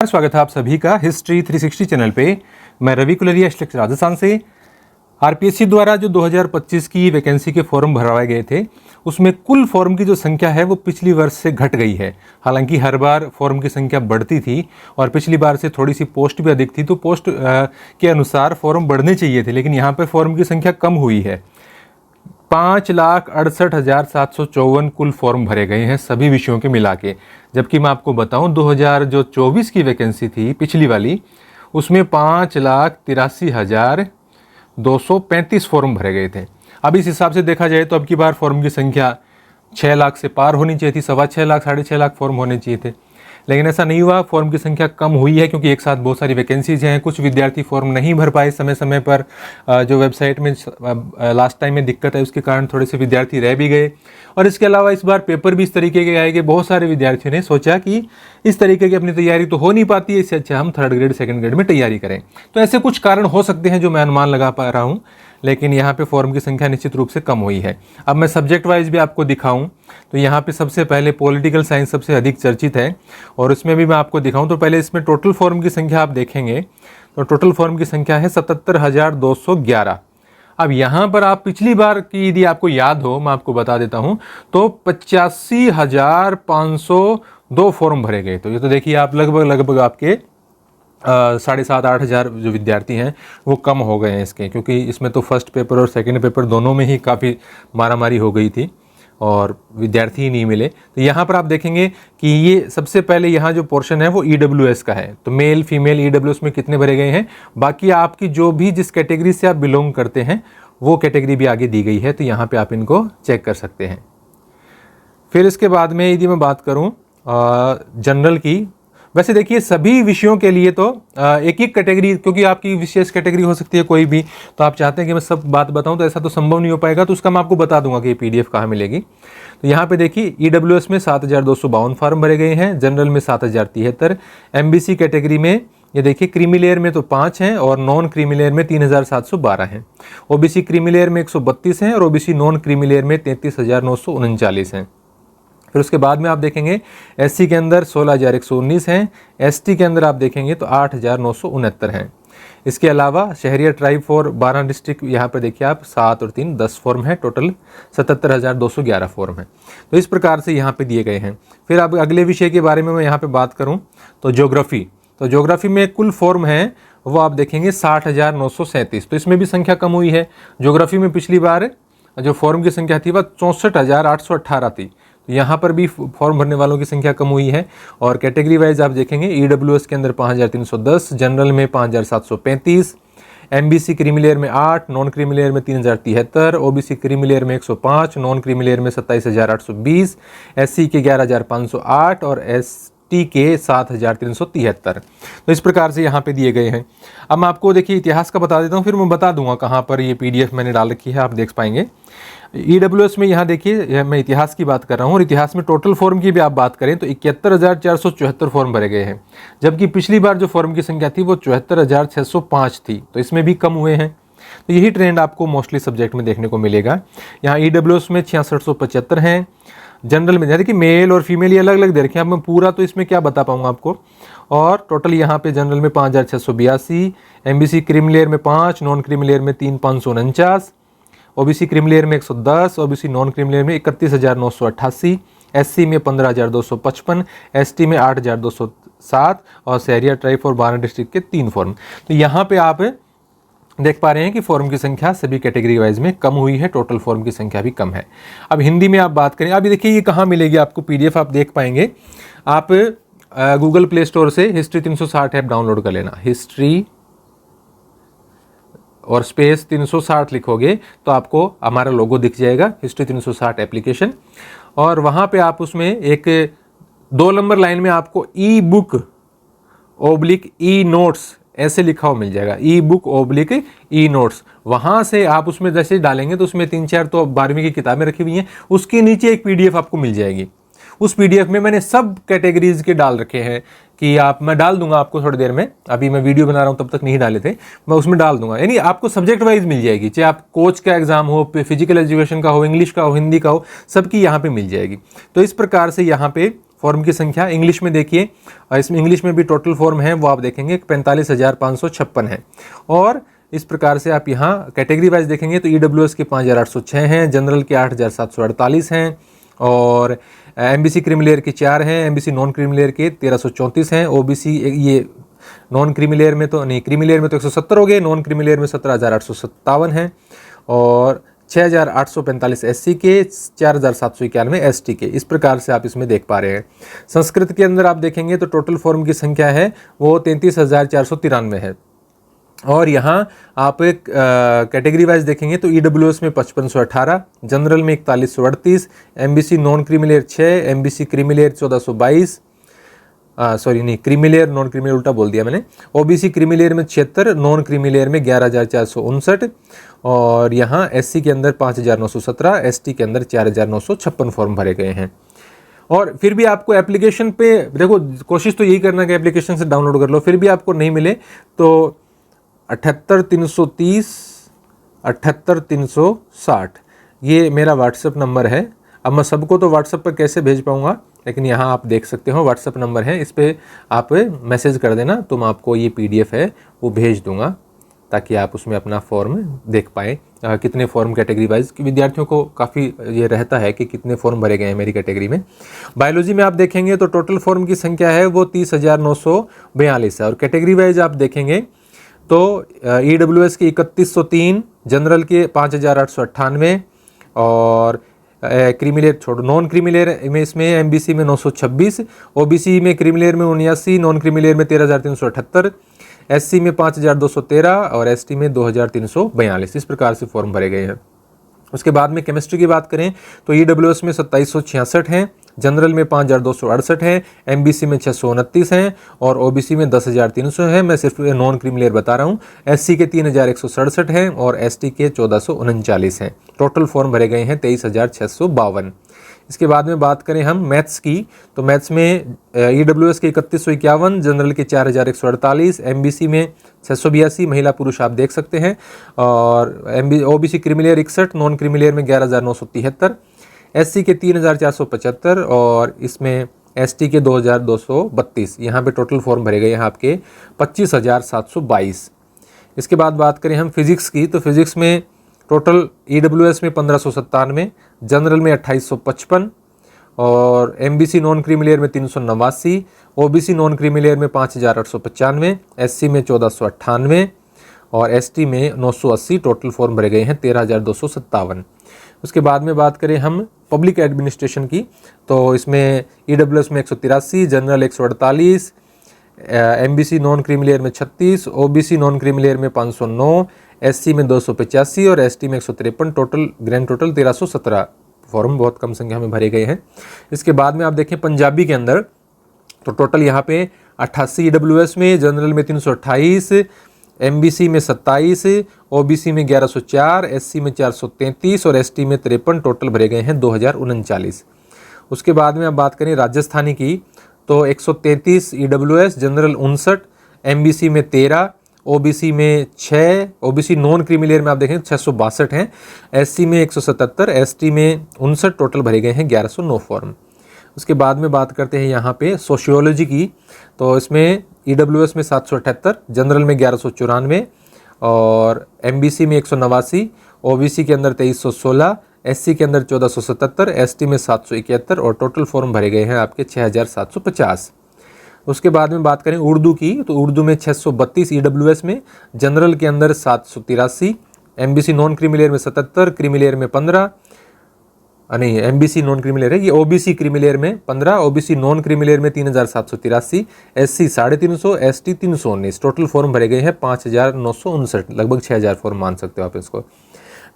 स्वागत है आप सभी का हिस्ट्री 360 चैनल पे। मैं रवि कुलरिया राजस्थान से। आरपीएससी द्वारा जो 2025 की वैकेंसी के फॉर्म भरवाए गए थे उसमें कुल फॉर्म की जो संख्या है वो पिछली वर्ष से घट गई है। हालांकि हर बार फॉर्म की संख्या बढ़ती थी और पिछली बार से थोड़ी सी पोस्ट भी अधिक थी, तो पोस्ट के अनुसार फॉर्म बढ़ने चाहिए थे, लेकिन यहाँ पर फॉर्म की संख्या कम हुई है। 5,68,754 कुल फॉर्म भरे गए हैं सभी विषयों के मिला के। जबकि मैं आपको बताऊं 2024 की वैकेंसी थी पिछली वाली, उसमें 5,83,235 फॉर्म भरे गए थे। अब इस हिसाब से देखा जाए तो अब की बार फॉर्म की संख्या 6 लाख से पार होनी चाहिए थी, 6.25 लाख 6.5 लाख फॉर्म होने चाहिए थे, लेकिन ऐसा नहीं हुआ। फॉर्म की संख्या कम हुई है क्योंकि एक साथ बहुत सारी वैकेंसीज हैं। कुछ विद्यार्थी फॉर्म नहीं भर पाए समय समय पर, जो वेबसाइट में लास्ट टाइम में दिक्कत है उसके कारण थोड़े से विद्यार्थी रह भी गए। और इसके अलावा इस बार पेपर भी इस तरीके के आए कि बहुत सारे विद्यार्थियों ने सोचा कि इस तरीके की अपनी तैयारी तो हो नहीं पाती है, इससे अच्छा हम 3rd ग्रेड 2nd ग्रेड में तैयारी करें। तो ऐसे कुछ कारण हो सकते हैं जो मैं अनुमान लगा पा रहा हूँ, लेकिन यहाँ पे फॉर्म की संख्या निश्चित रूप से कम हुई है। अब मैं सब्जेक्ट वाइज भी आपको दिखाऊं तो यहाँ पे सबसे पहले पॉलिटिकल साइंस सबसे अधिक चर्चित है और इसमें भी मैं आपको दिखाऊं तो पहले इसमें टोटल फॉर्म की संख्या आप देखेंगे तो टोटल फॉर्म की संख्या है 77,211। अब यहाँ पर आप पिछली बार की यदि आपको याद हो, मैं आपको बता देता हूँ, तो 85,502 फॉर्म भरे गए। तो ये तो देखिए आप लगभग आपके 7,500-8 हज़ार जो विद्यार्थी हैं वो कम हो गए हैं इसके, क्योंकि इसमें तो फर्स्ट पेपर और सेकंड पेपर दोनों में ही काफ़ी मारामारी हो गई थी और विद्यार्थी ही नहीं मिले। तो यहाँ पर आप देखेंगे कि ये सबसे पहले यहाँ जो पोर्शन है वो EWS का है। तो मेल फीमेल EWS में कितने भरे गए हैं, बाकी आपकी जो भी जिस कैटेगरी से आप बिलोंग करते हैं वो कैटेगरी भी आगे दी गई है, तो यहाँ पर आप इनको चेक कर सकते हैं। फिर इसके बाद में यदि मैं बात करूँ जनरल की, वैसे देखिए सभी विषयों के लिए तो एक एक कैटेगरी, क्योंकि आपकी विशेष कैटेगरी हो सकती है कोई भी, तो आप चाहते हैं कि मैं सब बात बताऊं तो ऐसा तो संभव नहीं हो पाएगा, तो उसका मैं आपको बता दूंगा कि ये PDF कहाँ मिलेगी। तो यहाँ पे देखिए EWS में 7,252 फॉर्म भरे गए हैं, जनरल में 7,073, MBC कैटेगरी में ये देखिए क्रीमी लेयर में तो 5 हैं और नॉन क्रीमी लेयर में 3,712 हैं, OBC क्रीमी लेयर में 132 हैं और OBC नॉन क्रीमी लेयर में 33,939 हैं। फिर उसके बाद में आप देखेंगे SC के अंदर 16,119 हैं, ST के अंदर आप देखेंगे तो 8,969 हैं। इसके अलावा शहरिया ट्राइब फॉर 12 डिस्ट्रिक्ट, यहाँ पर देखिए आप 7 और 3 10 फॉर्म है, टोटल 77,211 फॉर्म है। तो इस प्रकार से यहाँ पे दिए गए हैं। फिर अब अगले विषय के बारे में मैं यहाँ पे बात करूँ तो ज्योग्राफी, तो ज्योग्राफी में कुल फॉर्म है वो आप देखेंगे 60,937। तो इसमें भी संख्या कम हुई है। ज्योग्राफी में पिछली बार जो फॉर्म की संख्या थी वह 64,818 थी, तो यहाँ पर भी फॉर्म भरने वालों की संख्या कम हुई है। और कैटेगरी वाइज आप देखेंगे EWS के अंदर 5,310, जनरल में 5,735, MBC क्रीमी लेयर में 8, नॉन क्रीमी लेयर में 3,073, OBC क्रीमी लेयर में 105, नॉन क्रीमी लेयर में 27,820, SC के 11,508 और ST के 7,373। तो इस प्रकार से यहाँ पे दिए गए हैं। अब मैं आपको देखिए इतिहास का बता देता हूँ, फिर मैं बता दूंगा कहाँ पर ये PDF मैंने डाल रखी है, आप देख पाएंगे। EWS में यहाँ देखिए मैं इतिहास की बात कर रहा हूँ और इतिहास में टोटल फॉर्म की भी आप बात करें तो 71,474 फॉर्म भरे गए हैं, जबकि पिछली बार जो फॉर्म की संख्या थी वो 74,605 थी, तो इसमें भी कम हुए हैं। तो यही ट्रेंड आपको मोस्टली सब्जेक्ट में देखने को मिलेगा। यहाँ EWS में 6675 हैं, जनरल में देखिए मेल और फीमेल ये अलग अलग दे रखे हैं। अब मैं पूरा तो इसमें क्या बता पाऊंगा आपको। और टोटल यहाँ पे जनरल में 5,682, MBC क्रीमी लेयर में 5, नॉन क्रीमी लेयर में 3,549, OBC क्रीमी लेयर में 110, OBC नॉन क्रीमी लेयर में 31,988, SC में 15,255, ST में 8,207 और शहरिया ट्राइब फॉर 12 डिस्ट्रिक्ट के 3 फॉर्म। तो यहाँ पे आप देख पा रहे हैं कि फॉर्म की संख्या सभी कैटेगरी वाइज में कम हुई है, टोटल फॉर्म की संख्या भी कम है। अब हिंदी में आप बात करें, अभी देखिए ये कहाँ मिलेगी आपको PDF, आप देख पाएंगे। आप गूगल प्ले स्टोर से हिस्ट्री 360 ऐप डाउनलोड कर लेना, हिस्ट्री और स्पेस 360 लिखोगे तो आपको हमारा लोगो दिख जाएगा, हिस्ट्री 360 एप्लीकेशन। और वहाँ पे आप उसमें एक 2 नंबर लाइन में आपको e-book/e-notes ऐसे लिखा हुआ मिल जाएगा, e-book/e-notes। वहाँ से आप उसमें जैसे डालेंगे तो उसमें 3-4 तो 12वीं की किताबें रखी हुई हैं, उसके नीचे एक PDF आपको मिल जाएगी। उस PDF में मैंने सब कैटेगरीज के डाल रखे हैं कि मैं डाल दूंगा आपको थोड़ी देर में, अभी मैं वीडियो बना रहा हूँ तब तक नहीं डाले थे, मैं उसमें डाल दूंगा। यानी आपको सब्जेक्ट वाइज मिल जाएगी, चाहे आप कोच का एग्जाम हो, फिजिकल एजुकेशन का हो, इंग्लिश का हो, हिंदी का हो, सबकी यहाँ पे मिल जाएगी। तो इस प्रकार से यहाँ पे फॉर्म की संख्या। इंग्लिश में देखिए, इसमें इंग्लिश में भी टोटल फॉर्म है वो आप देखेंगे 45,556 है। और इस प्रकार से आप यहाँ कैटेगरी वाइज देखेंगे तो EWS के 5,806 हैं, जनरल के 8,748 हैं, और MBC क्रीमिलेयर के 4 हैं, MBC नॉन क्रीमिलेयर के 1334 हैं, OBC ये नॉन क्रीमिलेयर में तो नहीं, क्रीमिलेयर में तो 170 हो गए, नॉन क्रीमिलेयर में 17,857 हैं, और 6,845 SC के, 4,791 ST के। इस प्रकार से आप इसमें देख पा रहे हैं। संस्कृत के अंदर आप देखेंगे तो टोटल फॉर्म की संख्या है वो 33,493 है। और यहाँ आप एक कैटेगरी वाइज देखेंगे तो EWS में 5518, जनरल में 4138, MBC non creamy layer 6, MBC creamy layer 1422, sorry नहीं, क्रीमिलेयर नॉन क्रीमिलेयर उल्टा बोल दिया मैंने, OBC क्रीमिलेयर में 76, नॉन क्रीमिलेयर में 11,459, और यहाँ SC के अंदर 5,917, ST के अंदर 4,956 फॉर्म भरे गए हैं। और फिर भी आपको एप्लीकेशन पे देखो, कोशिश तो यही करना कि एप्लीकेशन से डाउनलोड कर लो, फिर भी आपको नहीं मिले तो 78,330, 78,360 ये मेरा व्हाट्सएप नंबर है। अब मैं सबको तो व्हाट्सएप पर कैसे भेज पाऊँगा, लेकिन यहाँ आप देख सकते हो व्हाट्सएप नंबर है, इस पर आप मैसेज कर देना तो मैं आपको ये PDF है वो भेज दूँगा, ताकि आप उसमें अपना फॉर्म देख पाएँ। कितने फॉर्म कैटेगरी वाइज विद्यार्थियों को काफ़ी ये रहता है कि कितने फॉर्म भरे गए हैं मेरी कैटेगरी में। बायोलॉजी में आप देखेंगे तो टोटल फॉर्म की संख्या है वो 30,942 है, और कैटेगरी वाइज आप देखेंगे तो EWS के 3103, जनरल के 5,898, और क्रीमिलेयर छोड़ो, नॉन क्रीमिलेयर में इसमें MBC में 926, OBC में क्रीमिलेयर में 79, नॉन क्रीमिलेयर में 13,378, SC में 5,213 और ST में 2,342। इस प्रकार से फॉर्म भरे गए हैं। उसके बाद में केमिस्ट्री की बात करें तो EWS में 2,766 हैं, जनरल में 5,268 हैं, MBC में 629 हैं, और OBC में 10,300 हैं। मैं सिर्फ नॉन क्रीमिलेयर बता रहा हूँ। SC के 3,167 हैं, और ST के 1,439 हैं। टोटल फॉर्म भरे गए हैं 23,652। इसके बाद में बात करें हम मैथ्स की, तो मैथ्स में EWS के 3,151, जनरल के 4,148, MBC में 682, महिला पुरुष आप देख सकते हैं, और OBC क्रीमिलेयर 61, नॉन क्रीमिलेयर में 11,973, SC के 3,475, और इसमें ST के 2,232। यहाँ पे टोटल फॉर्म भरे गए हैं आपके 25,722। इसके बाद बात करें हम फिजिक्स की, तो फिजिक्स में टोटल EWS में 1,597, जनरल में 2,855, और MBC नॉन क्रीमिलेयर में 389, OBC नॉन क्रीमिलेयर में 5,895, SC में 1,498, और ST में 980। टोटल फॉर्म भरे गए हैं 13,257। उसके बाद में बात करें हम पब्लिक एडमिनिस्ट्रेशन की, तो इसमें EWS में 183, जनरल 148, MBC नॉन क्रीमिलेयर में 36, OBC नॉन क्रीमिलेयर में 509, SC में 285, और ST में 153। टोटल ग्रैंड टोटल 1,317 फॉर्म, बहुत कम संख्या में भरे गए हैं। इसके बाद में आप देखें पंजाबी के अंदर, तो टोटल यहाँ पे 88 EWS में, जनरल में 328, MBC में 27, OBC में 1104, SC में 433, और ST में 53। टोटल भरे गए हैं 2,039। उसके बाद में अब बात करें राजस्थानी की, तो 133 EWS, जनरल 59, MBC में 13, OBC में 6, OBC नॉन क्रीमिलेयर में आप देखें 662 हैं, SC में 177, ST में 59। टोटल भरे गए हैं 1,109 फॉर्म। उसके बाद में बात करते हैं यहाँ पे सोशियोलॉजी की, तो इसमें EWS में 778, जनरल में 1,194, और MBC में 189, OBC के अंदर 2,316, SC के अंदर 1,477, ST में 771, और टोटल फॉर्म भरे गए हैं आपके 6,750। उसके बाद में बात करें उर्दू की, तो उर्दू में 632 EWS में, जनरल के अंदर 783, MBC नॉन क्रीमिलेयर में 77, क्रीमिलेयर में 15, नहीं MBC नॉन क्रीमिलेयर है ये, OBC क्रीमिलेयर में 15, OBC नॉन क्रीमिलेयर में 3,783, SC 350, ST 319। टोटल फॉर्म भरे गए हैं 5,959, लगभग 6,000 फॉर्म मान सकते हो आप इसको।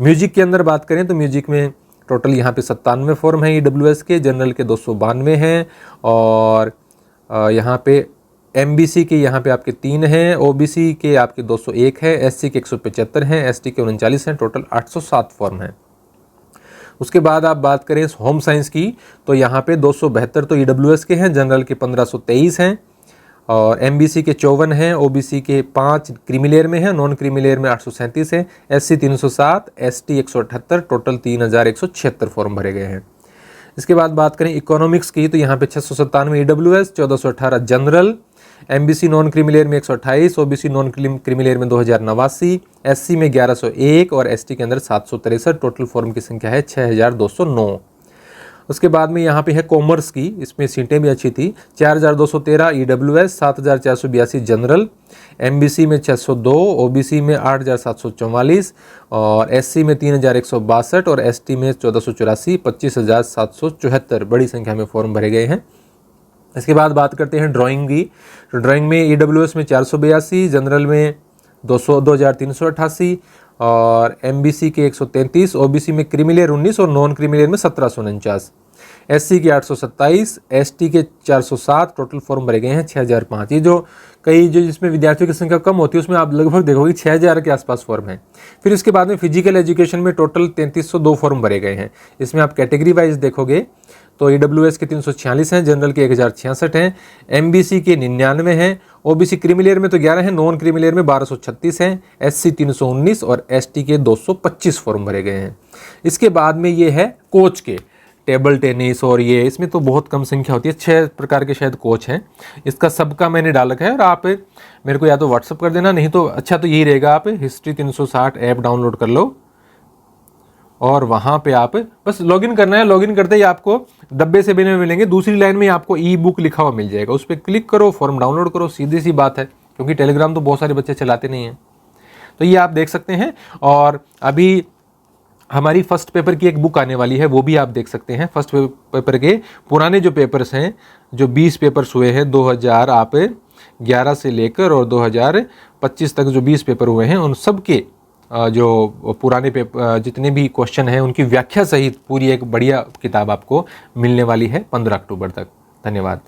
म्यूजिक के अंदर बात करें तो म्यूजिक में टोटल यहाँ पे 97 फॉर्म हैं EWS के, जनरल के 292 हैं, और यहाँ पे MBC के यहाँ पे आपके 3 हैं, OBC के आपके 201 है, SC के 175 हैं, ST के 39 हैं। टोटल 807 फॉर्म हैं। उसके बाद आप बात करें होम साइंस की, तो यहाँ पे 272 तो EWS के हैं, जनरल के 1,523 हैं, और MBC के 54 हैं, OBC के 5 क्रीमिलेयर में हैं, नॉन क्रीमिलेयर में 837 है, SC 307, ST 178। टोटल 3,176 फॉर्म भरे गए हैं। इसके बाद बात करें इकोनॉमिक्स की, तो यहाँ पे 697 EWS, 1418 general, MBC non creamy layer में 128, OBC नॉन क्रीमिलेयर में 2089, SC में 1101 और ST के अंदर 763। टोटल फॉर्म की संख्या है 6209। उसके बाद में यहाँ पे है कॉमर्स की, इसमें सीटें भी अच्छी थी। 4213 EWS, 7482 जनरल, MBC में 602, OBC में 8744 और SC में 3162 और ST में 1484, 25774। बड़ी संख्या में फॉर्म भरे गए हैं। इसके बाद बात करते हैं ड्राइंग की। तो ड्राइंग में EWS में 482, जनरल में 2388 और MBC के 133, OBC में क्रीमिलेयर 19 और नॉन क्रीमिलेयर में 1749, SC के 827, ST के 407। टोटल फॉर्म भरे गए हैं 6005। ये जो जिसमें विद्यार्थियों की संख्या कम होती है उसमें आप लगभग देखोगे 6000 के आसपास फॉर्म है। फिर इसके बाद में फिजिकल एजुकेशन में टोटल 3302 फॉर्म भरे गए हैं। इसमें आप कैटेगरी वाइज देखोगे तो EWS के 346 हैं, जनरल के 1066 हैं, MBC के 99 हैं, OBC क्रीमिलेयर में तो 11 हैं, नॉन क्रीमिलेयर में 1236 हैं, SC 319 और ST के 225 फॉर्म भरे गए हैं। इसके बाद में ये है कोच के, टेबल टेनिस और ये, इसमें तो बहुत कम संख्या होती है, 6 प्रकार के शायद कोच हैं। इसका सबका मैंने डाल रखा है और आप मेरे को या तो व्हाट्सअप कर देना, नहीं तो अच्छा तो यही रहेगा, आप हिस्ट्री 360 ऐप डाउनलोड कर लो और वहाँ पे आप बस लॉगिन करना है। लॉगिन करते ही आपको डब्बे से बने हुए मिलेंगे, दूसरी लाइन में आपको ई बुक लिखा हुआ मिल जाएगा, उस पर क्लिक करो, फॉर्म डाउनलोड करो, सीधी सी बात है। क्योंकि टेलीग्राम तो बहुत सारे बच्चे चलाते नहीं हैं, तो ये आप देख सकते हैं। और अभी हमारी फर्स्ट पेपर की एक बुक आने वाली है, वो भी आप देख सकते हैं। फर्स्ट पेपर के पुराने जो पेपर्स हैं, जो 20 पेपर्स हुए हैं 2011 से लेकर और 2025 तक जो 20 पेपर हुए हैं, उन सब के जो पुराने पेपर जितने भी क्वेश्चन हैं उनकी व्याख्या सहित पूरी एक बढ़िया किताब आपको मिलने वाली है 15 अक्टूबर तक। धन्यवाद।